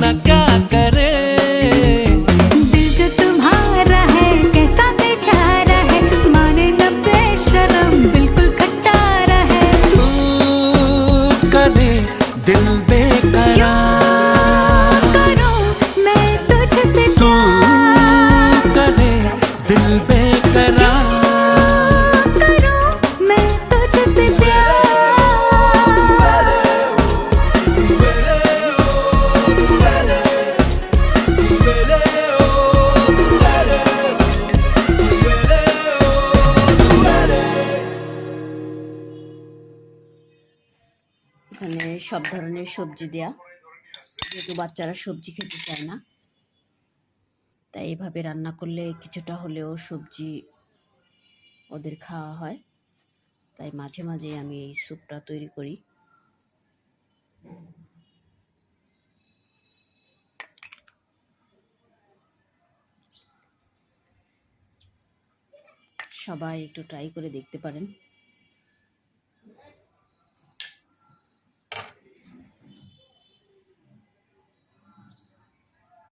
ना क्या करे। दिल जो तुम्हारा है कैसा बेचारा है, माने न बेशरम बिल्कुल खट्टारा है। तू करे दिल बेकरार, करूं मैं तुझसे तू करे दिल बेकरार। करूं मैं तुझसे प्यार। এখানে সব ধরনের সবজি দেয়া, যেহেতু বাচ্চারা সবজি খেতে চায় না, তাই এভাবে রান্না করলে কিছুটা হলেও সবজি ওদের খাওয়া হয়। তাই মাঝে মাঝে আমি এই স্যুপটা তৈরি করি। সবাই একটু ট্রাই করে দেখতে পারেন।